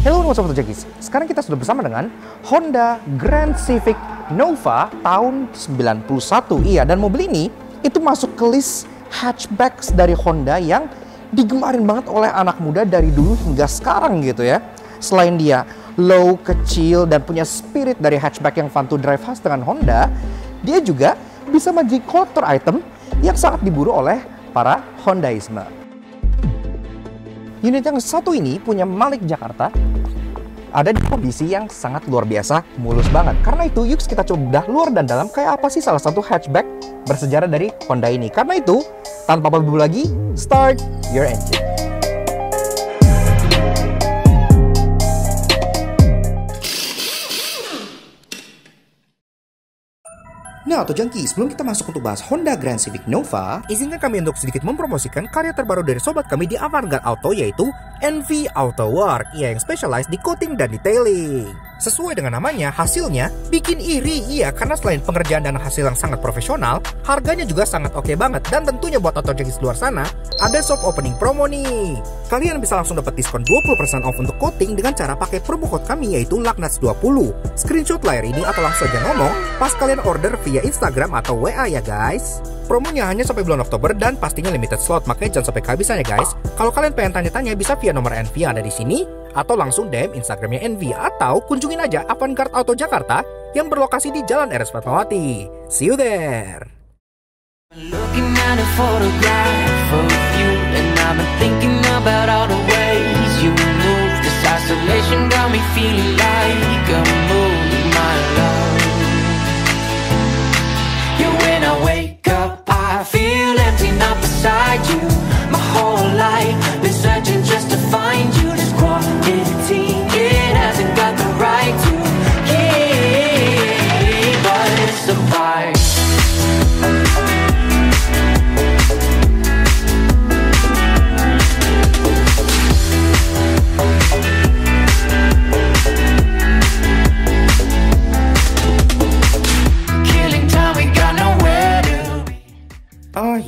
Hello, what's up, Jackies? Sekarang kita sudah bersama dengan Honda Grand Civic Nova tahun 91. Iya, dan mobil ini itu masuk ke list hatchbacks dari Honda yang digemarin banget oleh anak muda dari dulu hingga sekarang gitu ya. Selain dia low, kecil, dan punya spirit dari hatchback yang fun to drive khas dengan Honda, dia juga bisa menjadi collector item yang sangat diburu oleh para Hondaisme. Unit yang satu ini punya Malik Jakarta, ada di kondisi yang sangat luar biasa, mulus banget. Karena itu, yuk kita coba bedah luar dan dalam kayak apa sih salah satu hatchback bersejarah dari Honda ini. Karena itu, tanpa buru lagi, start your engine. Nah, Auto Junkie, sebelum kita masuk untuk bahas Honda Grand Civic Nova, izinkan kami untuk sedikit mempromosikan karya terbaru dari sobat kami di Avantgarde Auto, yaitu NV Auto Work, yang specialized di coating dan detailing. Sesuai dengan namanya, hasilnya bikin iri, iya, karena selain pengerjaan dan hasil yang sangat profesional, harganya juga sangat oke banget. Dan tentunya buat Auto Junkie luar sana, ada soft opening promo nih. Kalian bisa langsung dapat diskon 20% off untuk coating dengan cara pakai promo code kami, yaitu LAKNATS20. Screenshot layar ini atau langsung aja ngomong pas kalian order via Instagram atau WA ya guys. Promonya hanya sampai bulan Oktober dan pastinya limited slot, makanya jangan sampai kehabisan ya guys. Kalau kalian pengen tanya-tanya bisa via nomor NV yang ada di sini, atau langsung DM Instagramnya NV, atau kunjungin aja Avantgarde Auto Jakarta yang berlokasi di Jalan RS Fatmawati. See you there. Looking at a photograph of you, and I've been thinking about all the ways you move. This isolation got me feeling like a moon, my love. Yeah, when I wake up, I feel empty, not beside you. My whole life been searching just to find you. This quality, it hasn't got the right to keep us apart.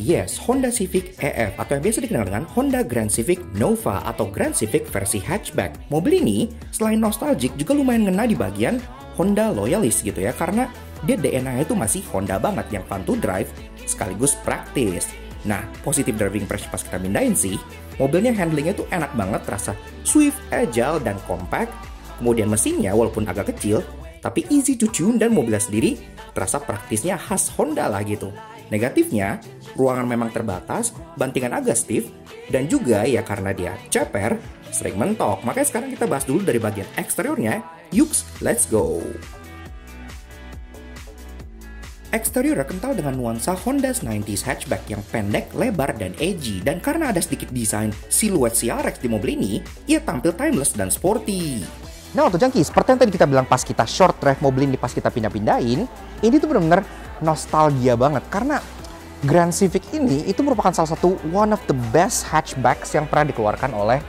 Yes, Honda Civic EF atau yang biasa dikenal dengan Honda Grand Civic Nova atau Grand Civic versi hatchback. Mobil ini selain nostalgic juga lumayan ngena di bagian Honda loyalis gitu ya, karena dia DNA-nya itu masih Honda banget yang fun to drive sekaligus praktis. Nah, positive driving impression pas kita pindahin sih, mobilnya handlingnya tuh enak banget, terasa swift, agile, dan compact. Kemudian mesinnya walaupun agak kecil, tapi easy to tune, dan mobilnya sendiri terasa praktisnya khas Honda lah gitu. Negatifnya, ruangan memang terbatas, bantingan agak stiff, dan juga ya karena dia ceper, sering mentok. Makanya sekarang kita bahas dulu dari bagian eksteriornya. Yuks, let's go! Eksteriornya kental dengan nuansa Honda's 90s hatchback yang pendek, lebar, dan edgy. Dan karena ada sedikit desain siluet CRX di mobil ini, ia tampil timeless dan sporty. Nah, Auto Junkie, seperti yang tadi kita bilang pas kita short drive mobil ini pas kita pindah-pindahin, ini tuh bener-bener nostalgia banget. Karena Grand Civic ini itu merupakan salah satu one of the best hatchbacks yang pernah dikeluarkan oleh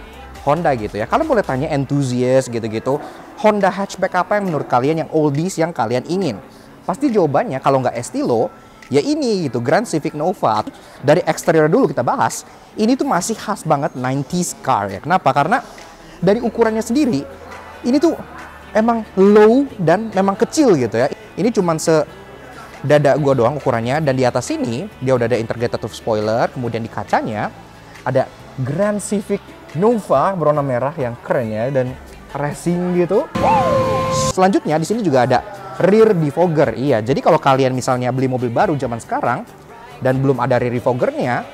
Honda gitu ya. Kalian boleh tanya enthusiast gitu-gitu, Honda hatchback apa yang menurut kalian yang oldies yang kalian ingin? Pasti jawabannya kalau nggak Estilo, ya ini gitu, Grand Civic Nova. Dari eksterior dulu kita bahas, ini tuh masih khas banget 90s car ya. Kenapa? Karena dari ukurannya sendiri, ini tuh emang low dan memang kecil gitu ya. Ini cuman sedada gua doang ukurannya, dan di atas sini dia udah ada integrated spoiler. Kemudian di kacanya ada Grand Civic Nova berwarna merah yang keren ya, dan racing gitu. Selanjutnya di sini juga ada rear defogger. Iya, jadi kalau kalian misalnya beli mobil baru zaman sekarang dan belum ada rear defoggernya,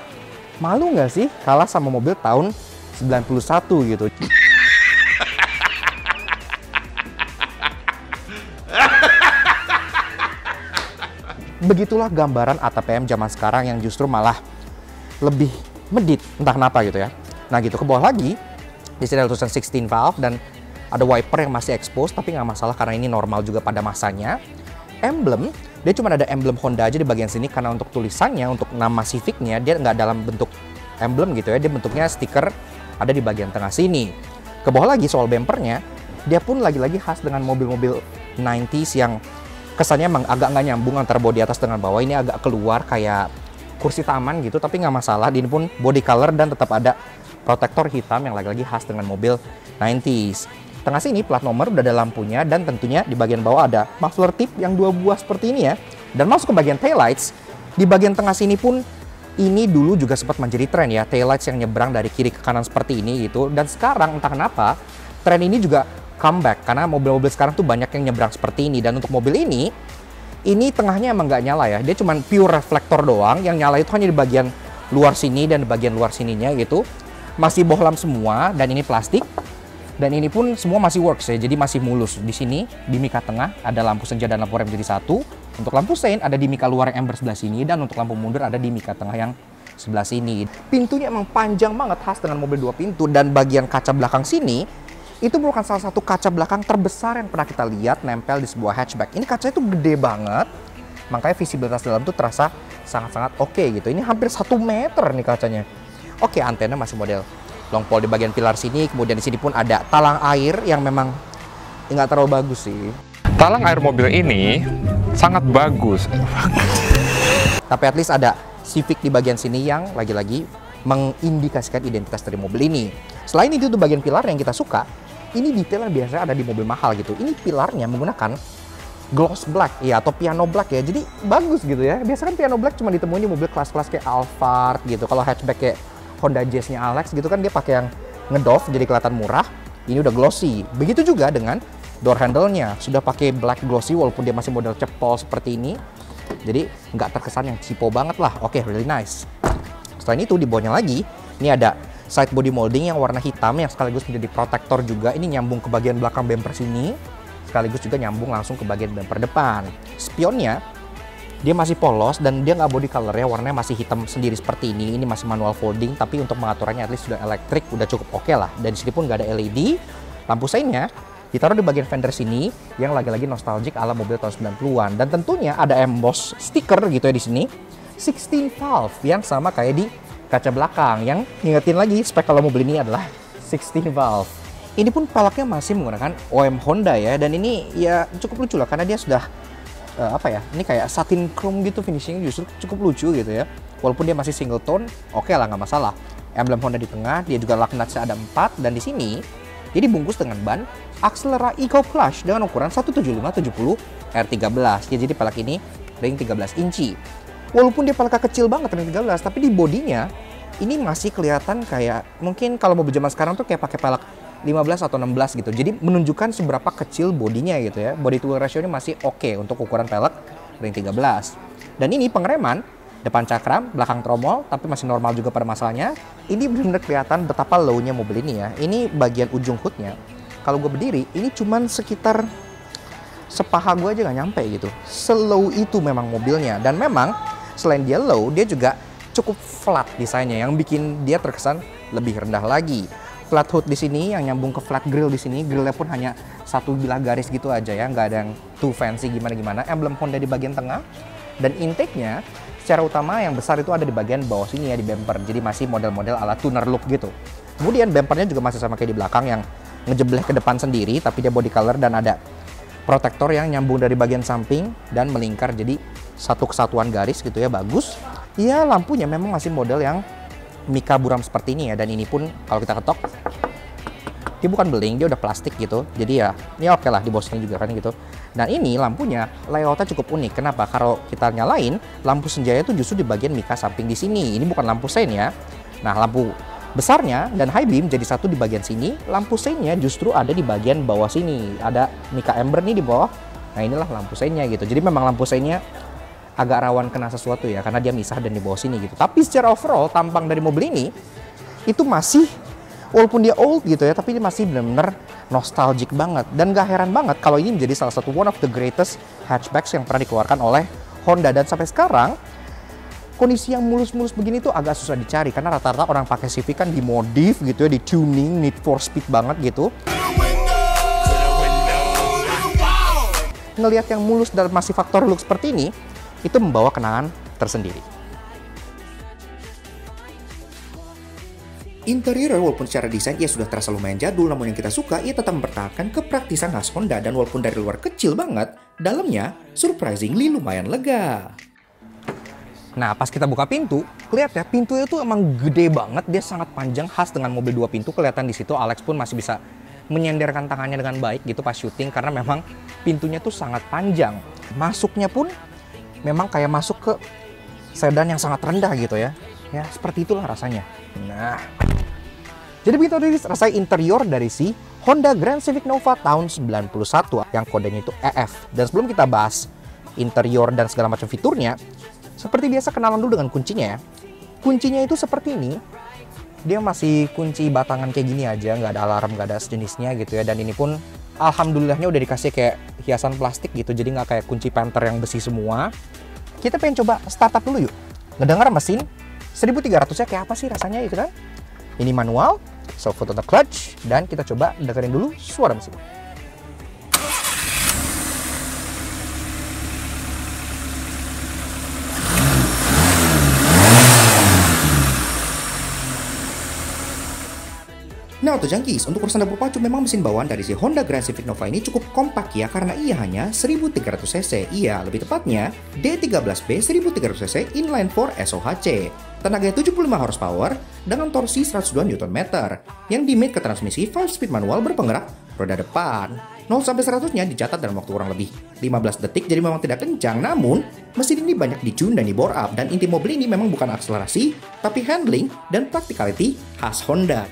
malu nggak sih kalah sama mobil tahun 91 gitu. Begitulah gambaran ATPM zaman sekarang yang justru malah lebih medit, entah kenapa gitu ya. Nah gitu, ke bawah lagi, di sini ada tulisan 16 valve dan ada wiper yang masih expose, tapi nggak masalah karena ini normal juga pada masanya. Emblem, dia cuma ada emblem Honda aja di bagian sini, karena untuk tulisannya, untuk nama Civicnya, dia nggak dalam bentuk emblem gitu ya, dia bentuknya stiker ada di bagian tengah sini. Ke bawah lagi soal bempernya, dia pun lagi-lagi khas dengan mobil-mobil 90s yang kesannya emang agak nggak nyambung antara bodi atas dengan bawah. Ini agak keluar kayak kursi taman gitu, tapi nggak masalah. Ini pun body color dan tetap ada protektor hitam yang lagi-lagi khas dengan mobil 90s. Tengah sini plat nomor udah ada lampunya, dan tentunya di bagian bawah ada muffler tip yang 2 buah seperti ini ya. Dan masuk ke bagian taillights, di bagian tengah sini pun ini dulu juga sempat menjadi tren ya, taillights yang nyebrang dari kiri ke kanan seperti ini gitu. Dan sekarang entah kenapa tren ini juga comeback, karena mobil-mobil sekarang tuh banyak yang nyebrang seperti ini. Dan untuk mobil ini tengahnya emang nggak nyala ya, dia cuma pure reflektor doang, yang nyala itu hanya di bagian luar sini dan di bagian luar sininya gitu. Masih bohlam semua, dan ini plastik. Dan ini pun semua masih works ya, jadi masih mulus. Di sini, di mika tengah, ada lampu senja dan lampu rem jadi satu. Untuk lampu sein ada di mika luar yang ember sebelah sini, dan untuk lampu mundur ada di mika tengah yang sebelah sini. Pintunya emang panjang banget, khas dengan mobil 2 pintu. Dan bagian kaca belakang sini, itu merupakan salah satu kaca belakang terbesar yang pernah kita lihat nempel di sebuah hatchback. Ini kacanya tuh gede banget, makanya visibilitas dalam tuh terasa sangat-sangat oke gitu. Ini hampir 1 meter nih kacanya. Oke, antena masih model long pole di bagian pilar sini. Kemudian di sini pun ada talang air yang memang nggak terlalu bagus sih. Talang air mobil ini sangat bagus. Tapi at least ada Civic di bagian sini yang lagi-lagi mengindikasikan identitas dari mobil ini. Selain itu tuh bagian pilar yang kita suka, ini detail yang biasanya ada di mobil mahal gitu. Ini pilarnya menggunakan gloss black ya, atau piano black ya. Jadi bagus gitu ya. Biasanya kan piano black cuma ditemuin di mobil kelas-kelas kayak Alphard gitu. Kalau hatchback kayak Honda Jazz-nya Alex gitu kan dia pakai yang ngedoff jadi kelihatan murah. Ini udah glossy. Begitu juga dengan door handle-nya. Sudah pakai black glossy walaupun dia masih model cepol seperti ini. Jadi nggak terkesan yang cipo banget lah. Oke, really nice. Selain itu di bawahnya lagi, ini ada side body molding yang warna hitam yang sekaligus menjadi protektor juga. Ini nyambung ke bagian belakang bumper sini. Sekaligus juga nyambung langsung ke bagian bumper depan. Spionnya dia masih polos dan dia nggak body color ya, warnanya masih hitam sendiri seperti ini. Ini masih manual folding, tapi untuk pengaturannya at least sudah elektrik, udah cukup oke lah. Dan di sini pun nggak ada LED. Lampu seinnya ditaruh di bagian fender sini yang lagi-lagi nostalgic ala mobil tahun 90-an. Dan tentunya ada emboss stiker gitu ya di sini. 16 valve yang sama kayak di kaca belakang, yang ngingetin lagi spek kalau mobil ini adalah 16 valve. Ini pun peleknya masih menggunakan OM Honda ya, dan ini ya cukup lucu lah karena dia sudah ini kayak satin chrome gitu, finishing justru cukup lucu gitu ya. Walaupun dia masih single tone, oke lah, nggak masalah. Emblem Honda di tengah, dia juga lug nutsnya ada 4, dan di sini dia dibungkus dengan ban Axelera Eco Plush dengan ukuran 175/70 R13. Ya, jadi pelek ini ring 13 inci. Walaupun dia peleknya kecil banget ring 13, tapi di bodinya ini masih kelihatan kayak mungkin kalau mobil zaman sekarang tuh kayak pakai pelek 15 atau 16 gitu. Jadi menunjukkan seberapa kecil bodinya gitu ya. Body to wheel ratio ini masih oke untuk ukuran pelek ring 13. Dan ini pengereman, depan cakram, belakang tromol, tapi masih normal juga pada masanya. Ini benar-benar kelihatan betapa low-nya mobil ini ya. Ini bagian ujung hoodnya. Kalau gue berdiri, ini cuman sekitar sepaha gue aja nggak nyampe gitu. Slow itu memang mobilnya. Dan memang selain dia low, dia juga cukup flat desainnya yang bikin dia terkesan lebih rendah lagi. Flat hood di sini yang nyambung ke flat grill di sini, grillnya pun hanya satu bilah garis gitu aja ya, nggak ada yang too fancy gimana-gimana. Emblem Honda di bagian tengah, dan intake-nya secara utama yang besar itu ada di bagian bawah sini ya, di bumper. Jadi masih model-model ala tuner look gitu. Kemudian bumpernya juga masih sama kayak di belakang yang ngejebleh ke depan sendiri, tapi dia body color dan ada protektor yang nyambung dari bagian samping dan melingkar jadi satu kesatuan garis gitu ya, bagus. Ya, lampunya memang masih model yang mika buram seperti ini ya, dan ini pun kalau kita ketok dia bukan beling, dia udah plastik gitu. Jadi ya ini oke lah di bawah sini juga kan gitu. Dan ini lampunya layoutnya cukup unik. Kenapa? Kalau kita nyalain lampu senjanya itu justru di bagian mika samping di sini. Ini bukan lampu sein ya. Nah, lampu besarnya dan high beam jadi satu di bagian sini. Lampu seinnya justru ada di bagian bawah sini. Ada mika amber nih di bawah. Nah, inilah lampu seinnya gitu. Jadi memang lampu seinnya agak rawan kena sesuatu ya, karena dia misah dan di bawah sini gitu. Tapi secara overall tampang dari mobil ini itu masih, walaupun dia old gitu ya, tapi ini masih benar-benar nostalgic banget. Dan gak heran banget kalau ini menjadi salah satu one of the greatest hatchbacks yang pernah dikeluarkan oleh Honda. Dan sampai sekarang kondisi yang mulus-mulus begini tuh agak susah dicari, karena rata-rata orang pakai Civic kan dimodif gitu ya, di tuning, need for speed banget gitu. Ngelihat yang mulus dan masih faktor look seperti ini, itu membawa kenangan tersendiri. Interior walaupun secara desain ia sudah terasa lumayan jadul, namun yang kita suka ia tetap mempertahankan kepraktisan khas Honda, dan walaupun dari luar kecil banget, dalamnya surprisingly lumayan lega. Nah, pas kita buka pintu, lihat ya, pintunya itu emang gede banget, dia sangat panjang, khas dengan mobil 2 pintu. Kelihatan di situ Alex pun masih bisa menyenderkan tangannya dengan baik gitu pas syuting, karena memang pintunya tuh sangat panjang. Masuknya pun memang kayak masuk ke sedan yang sangat rendah gitu ya. Ya, seperti itulah rasanya. Nah, jadi begitu rasa interior dari si Honda Grand Civic Nova tahun 91 yang kodenya itu EF. Dan sebelum kita bahas interior dan segala macam fiturnya, seperti biasa kenalan dulu dengan kuncinya ya. Kuncinya itu seperti ini. Dia masih kunci batangan kayak gini aja, nggak ada alarm, nggak ada sejenisnya gitu ya. Dan ini pun alhamdulillahnya udah dikasih kayak hiasan plastik gitu, jadi nggak kayak kunci Panther yang besi semua. Kita pengen coba startup dulu yuk. Ngedengar mesin 1300-nya kayak apa sih rasanya gitu kan. Ini manual, so foot on the clutch, dan kita coba dengerin dulu suara mesin. Nah, Auto Junkies, untuk urusan dapur pacu memang mesin bawaan dari si Honda Grand Civic Nova ini cukup kompak ya, karena ia hanya 1300 cc. Iya, lebih tepatnya D13B 1300 cc inline 4 SOHC. Tenaganya 75 horsepower dengan torsi 102 Nm yang dimit ke transmisi 5-speed manual berpenggerak roda depan. 0-100-nya dicatat dalam waktu kurang lebih 15 detik, jadi memang tidak kencang. Namun, mesin ini banyak di-tune dan di-bore up, dan inti mobil ini memang bukan akselerasi, tapi handling dan practicality khas Honda.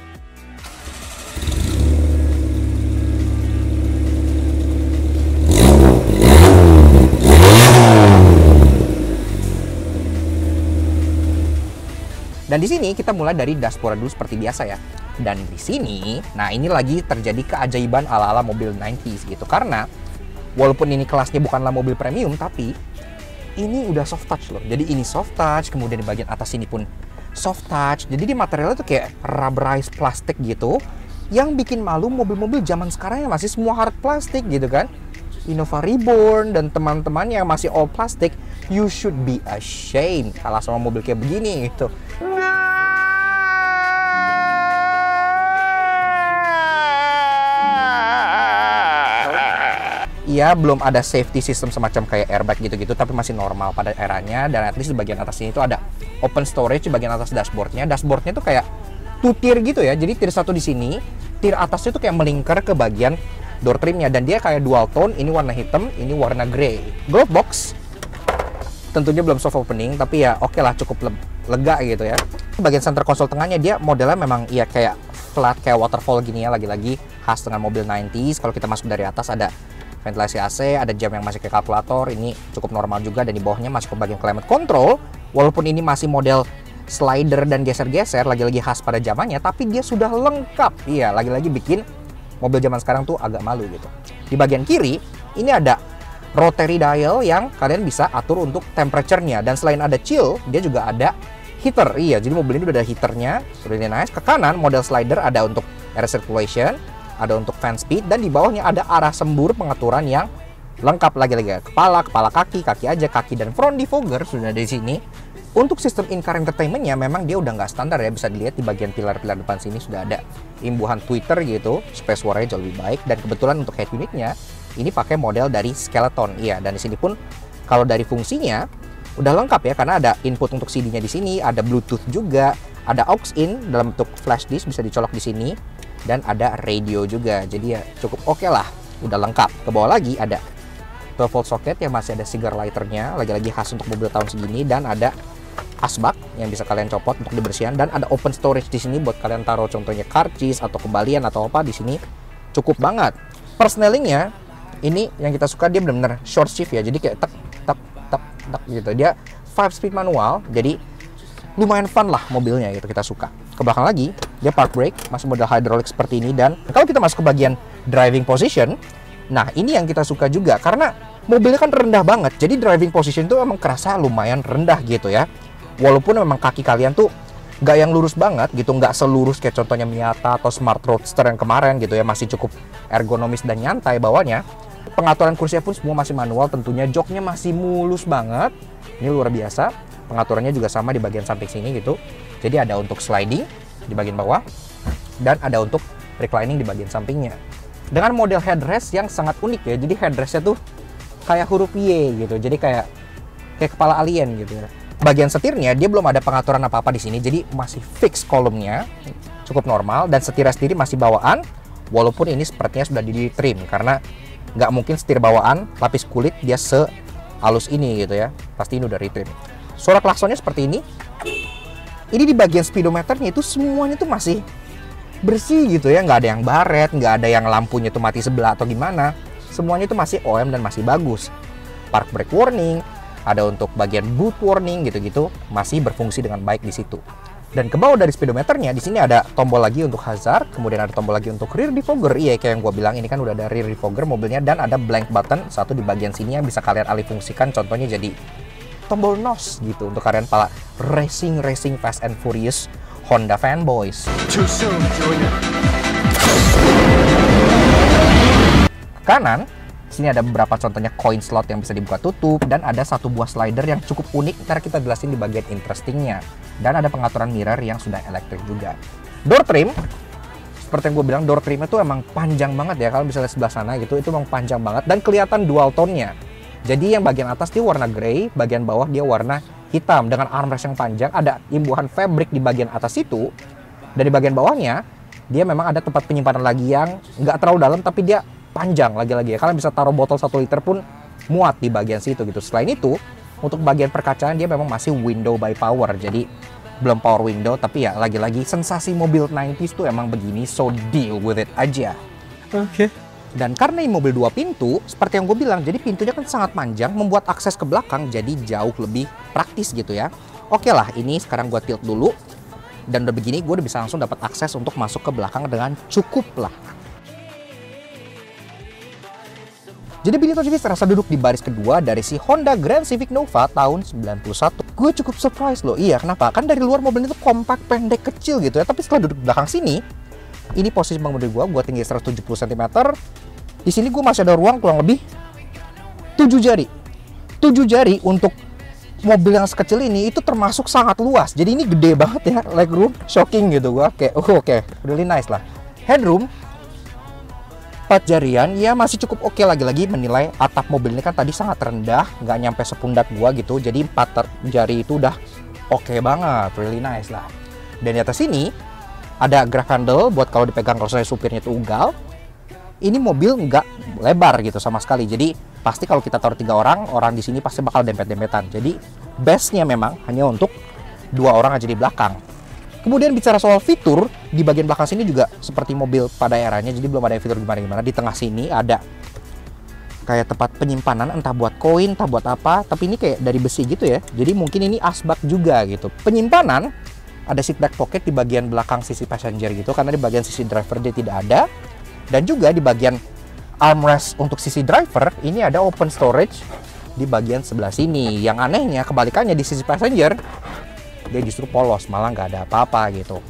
Dan di sini kita mulai dari dashboard dulu seperti biasa ya. Dan di sini, nah ini lagi terjadi keajaiban ala-ala mobil 90s gitu. Karena walaupun ini kelasnya bukanlah mobil premium, tapi ini udah soft touch loh. Jadi ini soft touch, kemudian di bagian atas ini pun soft touch. Jadi di materialnya tuh kayak rubberized plastik gitu. Yang bikin malu mobil-mobil zaman sekarang yang masih semua hard plastik gitu kan. Innova Reborn dan teman-temannya yang masih all plastik, you should be ashamed kalah sama mobil kayak begini gitu. Iya, belum ada safety system semacam kayak airbag gitu-gitu, tapi masih normal pada eranya. Dan at least di bagian atas ini tuh ada open storage di bagian atas dashboardnya. Dashboardnya tuh kayak 2 tier gitu ya. Jadi tier 1 di sini, tier atasnya tuh kayak melingkar ke bagian door trimnya. Dan dia kayak dual tone, ini warna hitam, ini warna grey. Glove box tentunya belum soft opening, tapi ya oke lah, cukup lega gitu ya. Bagian center konsol tengahnya dia modelnya memang ya kayak flat, kayak waterfall gini ya, lagi-lagi khas dengan mobil 90s. Kalau kita masuk dari atas ada ventilasi AC, ada jam yang masih kayak kalkulator, ini cukup normal juga. Dan di bawahnya masuk ke bagian climate control, walaupun ini masih model slider dan geser-geser, lagi-lagi khas pada zamannya, tapi dia sudah lengkap. Iya, lagi-lagi bikin mobil zaman sekarang tuh agak malu gitu. Di bagian kiri, ini ada rotary dial yang kalian bisa atur untuk temperature-nya. Dan selain ada chill, dia juga ada heater. Iya, jadi mobil ini udah ada heaternya, really nice. Ke kanan, model slider ada untuk air circulation, ada untuk fan speed, dan di bawahnya ada arah sembur pengaturan yang lengkap. Lagi-lagi kepala kaki aja, kaki dan front defogger sudah ada di sini. Untuk sistem in-car entertainment-nya memang dia udah nggak standar ya, bisa dilihat di bagian pilar-pilar depan sini sudah ada imbuhan tweeter gitu supaya suaranya jauh lebih baik. Dan kebetulan untuk head unit-nya ini pakai model dari Skeleton. Iya, dan di sini pun kalau dari fungsinya udah lengkap ya, karena ada input untuk CD-nya di sini, ada Bluetooth juga, ada aux in dalam bentuk flash disk bisa dicolok di sini, dan ada radio juga. Jadi ya cukup oke lah, udah lengkap. Ke bawah lagi ada 12 volt socket yang masih ada cigar lighter-nya, lagi-lagi khas untuk mobil tahun segini, dan ada asbak yang bisa kalian copot untuk dibersihkan, dan ada open storage di sini buat kalian taruh contohnya car keys atau kembalian atau apa. Di sini cukup banget. Persnelingnya ini yang kita suka, dia benar-benar short shift ya, jadi kayak tek gitu. Dia 5-speed manual, jadi lumayan fun lah mobilnya gitu, kita suka. Ke belakang lagi, dia park brake, masih model hydraulic seperti ini. Dan kalau kita masuk ke bagian driving position, nah ini yang kita suka juga, karena mobilnya kan rendah banget, jadi driving position itu emang kerasa lumayan rendah gitu ya. Walaupun memang kaki kalian tuh nggak yang lurus banget gitu, nggak selurus kayak contohnya Miata atau Smart Roadster yang kemarin gitu ya, masih cukup ergonomis dan nyantai bawahnya. Pengaturan kursinya pun semua masih manual tentunya, joknya masih mulus banget, ini luar biasa. Pengaturannya juga sama di bagian samping sini gitu, jadi ada untuk sliding di bagian bawah dan ada untuk reclining di bagian sampingnya. Dengan model headrest yang sangat unik ya, jadi headrestnya tuh kayak huruf Y gitu, jadi kayak kepala alien gitu ya. Bagian setirnya dia belum ada pengaturan apa-apa di sini, jadi masih fix kolomnya, cukup normal. Dan setirnya sendiri masih bawaan, Walaupun ini sepertinya sudah di trim, karena nggak mungkin setir bawaan lapis kulit dia sehalus ini gitu ya. Pasti ini udah retrim. Suara klaksonnya seperti ini. Ini di bagian speedometernya itu semuanya tuh masih bersih gitu ya, nggak ada yang baret, nggak ada yang lampunya tuh mati sebelah atau gimana. Semuanya itu masih OM dan masih bagus. Park brake warning, ada untuk bagian boot warning gitu-gitu, masih berfungsi dengan baik di situ. Dan ke bawah dari speedometernya, di sini ada tombol lagi untuk hazard, kemudian ada tombol lagi untuk rear defogger. Iya, kayak yang gue bilang, ini kan udah ada rear defogger mobilnya, dan ada blank button satu di bagian sini yang bisa kalian alih fungsikan, contohnya jadi tombol NOS gitu untuk kalian para racing Fast and Furious Honda fanboys. Ke kanan, sini ada beberapa contohnya coin slot yang bisa dibuka tutup, dan ada satu buah slider yang cukup unik, ntar kita jelasin di bagian interestingnya. Dan ada pengaturan mirror yang sudah elektrik juga. Door trim, seperti yang gue bilang, door trimnya tuh emang panjang banget ya, kalau bisa lihat sebelah sana gitu, itu emang panjang banget dan kelihatan dual tone-nya. Jadi yang bagian atas dia warna grey, bagian bawah dia warna hitam dengan armrest yang panjang, ada imbuhan fabric di bagian atas itu, dan di bagian bawahnya dia memang ada tempat penyimpanan lagi yang nggak terlalu dalam tapi dia panjang lagi-lagi ya. Kalian bisa taruh botol 1 liter pun muat di bagian situ gitu. Selain itu, untuk bagian perkacaan dia memang masih window by power, jadi belum power window, tapi ya lagi-lagi sensasi mobil 90s tuh emang begini, so deal with it aja. Oke. Dan karena ini mobil 2 pintu, seperti yang gue bilang, jadi pintunya kan sangat panjang, membuat akses ke belakang jadi jauh lebih praktis gitu ya. Oke lah, ini sekarang gue tilt dulu, dan udah begini gue udah bisa langsung dapat akses untuk masuk ke belakang dengan cukup lah. Jadi Benito Civis terasa duduk di baris kedua dari si Honda Grand Civic Nova tahun 91. Gue cukup surprise loh. Iya, kenapa? Kan dari luar mobil itu kompak, pendek, kecil gitu ya. Tapi setelah duduk di belakang sini, ini posisi pengemudi gue tinggi 170 cm. Di sini gue masih ada ruang kurang lebih 7 jari. 7 jari untuk mobil yang sekecil ini itu termasuk sangat luas. Jadi ini gede banget ya, legroom, shocking gitu gue. Oke, really nice lah. Headroom 4 jarian, ya masih cukup oke. Lagi-lagi menilai atap mobil ini kan tadi sangat rendah, nggak nyampe sepundak gua gitu. Jadi 4 jari itu udah oke banget, really nice lah. Dan di atas sini ada grab handle buat kalau dipegang kalau saya supirnya itu ugal. Ini mobil nggak lebar gitu sama sekali. Jadi pasti kalau kita taruh 3 orang di sini pasti bakal dempet-dempetan. Jadi bestnya memang hanya untuk 2 orang aja di belakang. Kemudian bicara soal fitur, di bagian belakang sini juga seperti mobil pada eranya, jadi belum ada fitur gimana-gimana. Di tengah sini ada kayak tempat penyimpanan, entah buat koin, entah buat apa, tapi ini kayak dari besi gitu ya. Jadi mungkin ini asbak juga gitu. Penyimpanan, ada seat back pocket di bagian belakang sisi passenger gitu, karena di bagian sisi driver dia tidak ada. Dan juga di bagian armrest untuk sisi driver, ini ada open storage di bagian sebelah sini. Yang anehnya, kebalikannya di sisi passenger, dia justru polos, malah nggak ada apa-apa gitu.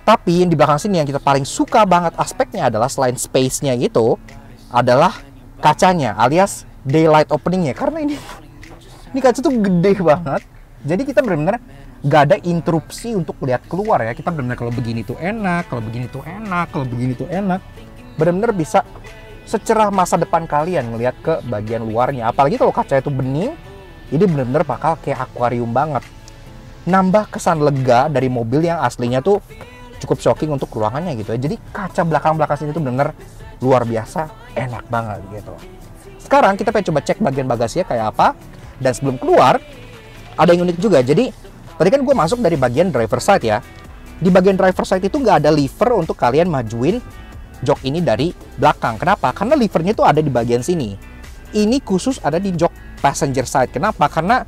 Tapi yang di belakang sini yang kita paling suka banget aspeknya adalah selain space-nya gitu, adalah kacanya alias daylight opening-nya. Karena ini kaca tuh gede banget. Jadi kita benar-benar nggak ada interupsi untuk lihat keluar ya. Kita benar-benar kalau begini tuh enak, kalau begini tuh enak, kalau begini tuh enak. Benar-benar bisa secerah masa depan kalian ngelihat ke bagian luarnya. Apalagi kalau kaca itu bening, ini benar-benar bakal kayak akuarium banget. Nambah kesan lega dari mobil yang aslinya tuh cukup shocking untuk ruangannya gitu ya. Jadi kaca belakang-belakang sini tuh bener luar biasa enak banget gitu. Sekarang kita pengen coba cek bagian bagasinya kayak apa. Dan sebelum keluar, ada yang unik juga. Jadi tadi kan gue masuk dari bagian driver side ya. Di bagian driver side itu nggak ada lever untuk kalian majuin jok ini dari belakang. Kenapa? Karena levernya tuh ada di bagian sini. Ini khusus ada di jok passenger side. Kenapa? Karena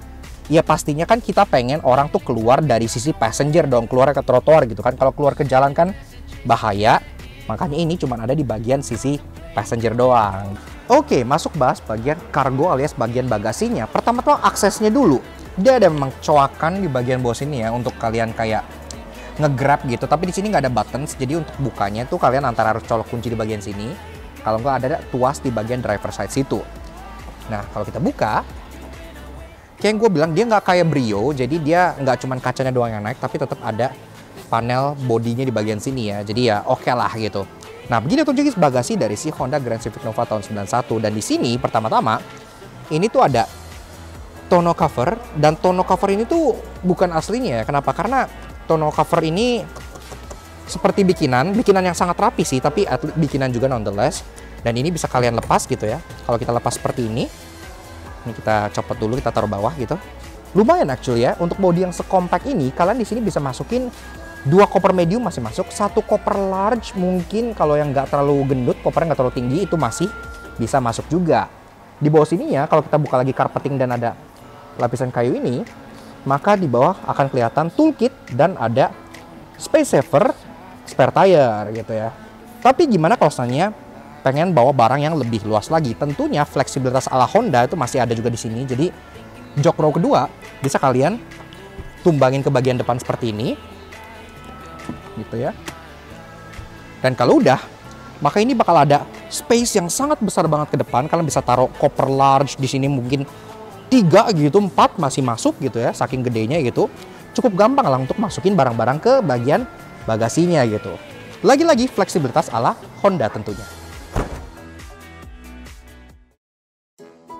ya pastinya kan kita pengen orang tuh keluar dari sisi passenger dong, keluar ke trotoar gitu kan. Kalau keluar ke jalan kan bahaya, makanya ini cuma ada di bagian sisi passenger doang. Oke, masuk bahas bagian cargo alias bagian bagasinya. Pertama-tama aksesnya dulu. Dia ada memang coakan di bagian bawah sini ya untuk kalian kayak nge-grab gitu. Tapi di sini nggak ada buttons, jadi untuk bukanya tuh kalian antara harus colok kunci di bagian sini. Kalau nggak ada tuas di bagian driver side situ. Nah, kalau kita buka, kayak yang gue bilang, dia nggak kayak Brio, jadi dia nggak cuman kacanya doang yang naik, tapi tetap ada panel bodinya di bagian sini ya. Jadi ya oke lah gitu. Nah, begini tuh jadi bagasi dari si Honda Grand Civic Nova tahun 91. Dan di sini pertama-tama ini tuh ada tonneau cover, dan tonneau cover ini tuh bukan aslinya ya. Kenapa? Karena tonneau cover ini seperti bikinan yang sangat rapi sih, tapi bikinan juga nonetheless. Dan ini bisa kalian lepas gitu ya. Kalau kita lepas seperti ini kita copot dulu, kita taruh bawah gitu. Lumayan actually ya, untuk body yang sekompak ini, kalian di sini bisa masukin 2 koper medium masih masuk, 1 koper large mungkin kalau yang nggak terlalu gendut, kopernya nggak terlalu tinggi, itu masih bisa masuk juga. Di bawah sininya, kalau kita buka lagi carpeting dan ada lapisan kayu ini, maka di bawah akan kelihatan toolkit dan ada space saver spare tire gitu ya. Tapi gimana kalau misalnya pengen bawa barang yang lebih luas lagi? Tentunya fleksibilitas ala Honda itu masih ada juga di sini. Jadi jok row kedua bisa kalian tumbangin ke bagian depan seperti ini, gitu ya. Dan kalau udah, maka ini bakal ada space yang sangat besar banget ke depan. Kalian bisa taruh koper large di sini, mungkin 3 gitu, 4 masih masuk gitu ya, saking gedenya gitu. Cukup gampang lah untuk masukin barang-barang ke bagian bagasinya gitu. Lagi-lagi fleksibilitas ala Honda tentunya.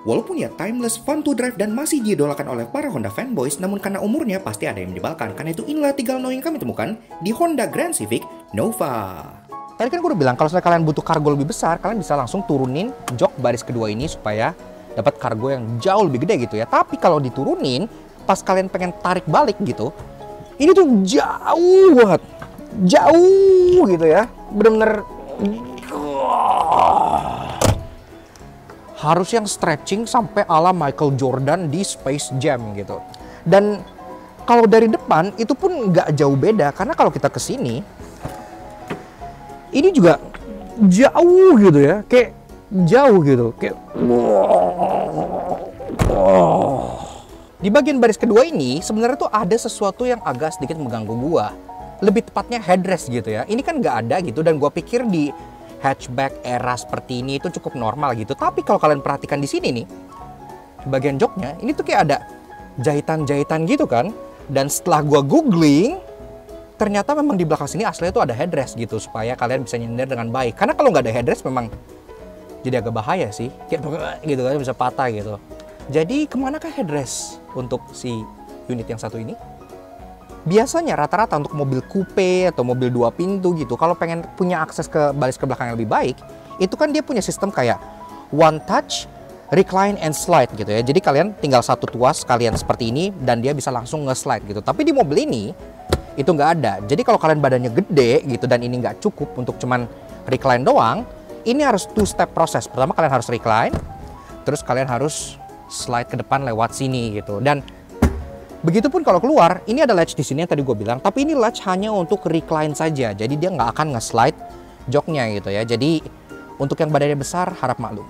Walaupun ya timeless, fun to drive, dan masih diidolakan oleh para Honda fanboys, namun karena umurnya pasti ada yang menyebalkan. Karena itu inilah 3 hal yang kami temukan di Honda Grand Civic Nova. Tadi kan gue udah bilang kalau kalian butuh kargo lebih besar, kalian bisa langsung turunin jok baris kedua ini supaya dapat kargo yang jauh lebih gede gitu ya. Tapi kalau diturunin, pas kalian pengen tarik balik gitu, ini tuh jauh banget. Jauh gitu ya. Bener-bener harus yang stretching sampai ala Michael Jordan di Space Jam gitu. Dan kalau dari depan itu pun nggak jauh beda, karena kalau kita kesini, ini juga jauh gitu ya, kayak jauh gitu, kayak Di bagian baris kedua ini sebenarnya tuh ada sesuatu yang agak sedikit mengganggu gua. Lebih tepatnya headrest gitu ya. Ini kan nggak ada gitu, dan gua pikir di hatchback era seperti ini itu cukup normal gitu. Tapi kalau kalian perhatikan di sini nih, bagian joknya ini tuh kayak ada jahitan-jahitan gitu kan. Dan setelah gua googling, ternyata memang di belakang sini aslinya tuh ada headrest gitu, supaya kalian bisa nyender dengan baik. Karena kalau nggak ada headrest memang jadi agak bahaya sih, kayak gitu kan, bisa patah gitu. Jadi kemanakah headrest untuk si unit yang satu ini? Biasanya rata-rata untuk mobil coupe atau mobil 2 pintu gitu, kalau pengen punya akses ke baris ke belakang yang lebih baik, itu kan dia punya sistem kayak one touch, recline, and slide gitu ya. Jadi kalian tinggal satu tuas kalian seperti ini, dan dia bisa langsung nge-slide gitu. Tapi di mobil ini, itu nggak ada. Jadi kalau kalian badannya gede gitu, dan ini nggak cukup untuk cuman recline doang, ini harus 2-step proses. Pertama kalian harus recline, terus kalian harus slide ke depan lewat sini gitu. Dan begitupun kalau keluar, ini ada latch di sini yang tadi gue bilang, tapi ini latch hanya untuk recline saja. Jadi dia nggak akan nge-slide joknya gitu ya. Jadi untuk yang badannya besar, harap maklum.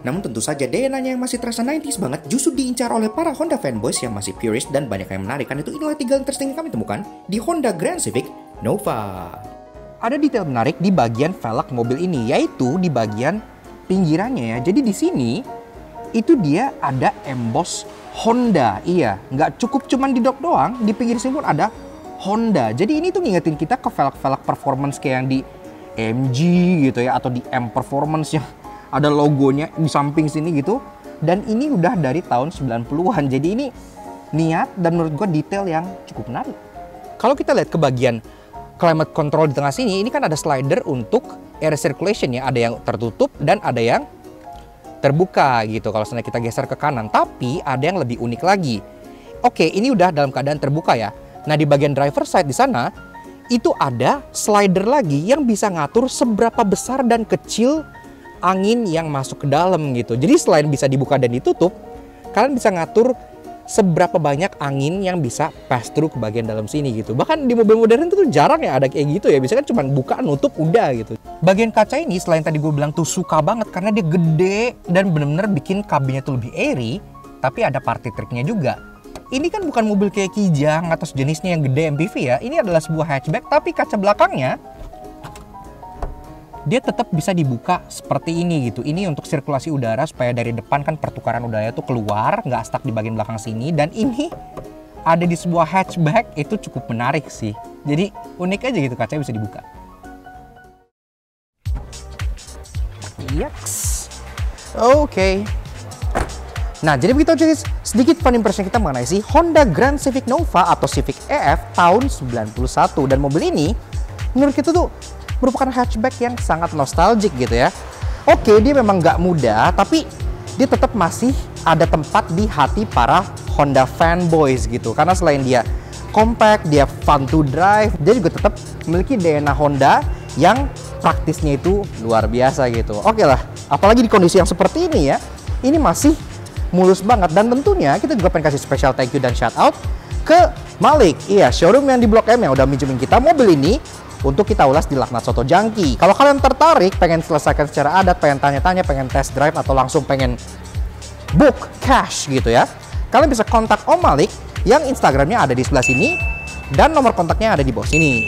Namun tentu saja DNA-nya yang masih terasa 90s banget justru diincar oleh para Honda fanboys yang masih purist dan banyak yang menarik. Karena itu inilah 3 interesting yang kami temukan di Honda Grand Civic Nova. Ada detail menarik di bagian velg mobil ini, yaitu di bagian pinggirannya ya. Jadi di sini itu dia ada emboss Honda. Iya, nggak cukup cuman di dok doang, di pinggir sini pun ada Honda. Jadi ini tuh ngingetin kita ke velg-velg performance kayak yang di MG gitu ya, atau di M Performance yang ada logonya di samping sini gitu. Dan ini udah dari tahun 90-an. Jadi ini niat dan menurut gua detail yang cukup menarik. Kalau kita lihat ke bagian climate control di tengah sini, ini kan ada slider untuk air circulation ya. Ada yang tertutup dan ada yang terbuka gitu kalau misalnya kita geser ke kanan. Tapi ada yang lebih unik lagi. Oke, ini udah dalam keadaan terbuka ya. Nah, di bagian driver side di sana itu ada slider lagi yang bisa ngatur seberapa besar dan kecil angin yang masuk ke dalam gitu. Jadi selain bisa dibuka dan ditutup, kalian bisa ngatur seberapa banyak angin yang bisa pass through ke bagian dalam sini gitu. Bahkan di mobil modern itu tuh jarang ya ada kayak gitu ya. Biasanya kan cuma buka, nutup, udah gitu. Bagian kaca ini selain tadi gue bilang tuh suka banget karena dia gede dan bener-bener bikin kabinnya tuh lebih airy, tapi ada party triknya juga. Ini kan bukan mobil kayak Kijang atau sejenisnya yang gede MPV ya. Ini adalah sebuah hatchback, tapi kaca belakangnya dia tetap bisa dibuka seperti ini gitu. Ini untuk sirkulasi udara supaya dari depan kan pertukaran udara itu keluar, nggak stuck di bagian belakang sini. Dan ini ada di sebuah hatchback, itu cukup menarik sih. Jadi unik aja gitu, kacanya bisa dibuka. Yaks. Oke. Nah, jadi begitu aja guys, sedikit fun impression kita mengenai si Honda Grand Civic Nova atau Civic EF tahun 91. Dan mobil ini menurut kita tuh merupakan hatchback yang sangat nostalgic gitu ya. Oke, dia memang nggak muda, tapi dia tetap masih ada tempat di hati para Honda fanboys gitu. Karena selain dia compact, dia fun to drive, dia juga tetap memiliki DNA Honda yang praktisnya itu luar biasa gitu. Oke lah, apalagi di kondisi yang seperti ini ya, ini masih mulus banget. Dan tentunya kita juga pengen kasih special thank you dan shout out ke Malik, iya, showroom yang di Blok M yang udah minjemin kita mobil ini untuk kita ulas di Laknat Soto Jangki. Kalau kalian tertarik, pengen selesaikan secara adat, pengen tanya-tanya, pengen test drive, atau langsung pengen book cash gitu ya, kalian bisa kontak Om Malik yang Instagramnya ada di sebelah sini dan nomor kontaknya ada di bawah sini.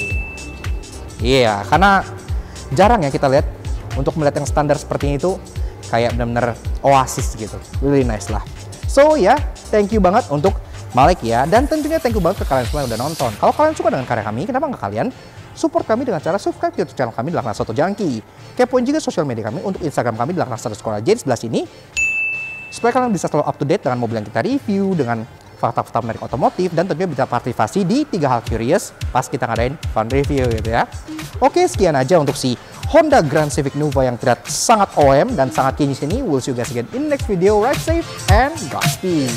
Iya, karena jarang ya kita lihat untuk melihat yang standar seperti itu, kayak benar-benar oasis gitu, really nice lah. So ya, thank you banget untuk Malik ya, dan tentunya thank you banget ke kalian semua yang udah nonton. Kalau kalian suka dengan karya kami, kenapa nggak kalian support kami dengan cara subscribe YouTube channel kami di Laknat Soto Jangki. Kepoin juga sosial media kami untuk Instagram kami di Laknat_J di sebelah sini, supaya kalian bisa selalu up to date dengan mobil yang kita review, dengan fakta-fakta menarik otomotif, dan tentunya bisa partisipasi di 3 hal curious pas kita ngadain fun review gitu ya. Oke, sekian aja untuk si Honda Grand Civic Nova yang terlihat sangat OM dan sangat kinis ini. We'll see you guys again in next video. Ride safe and Godspeed.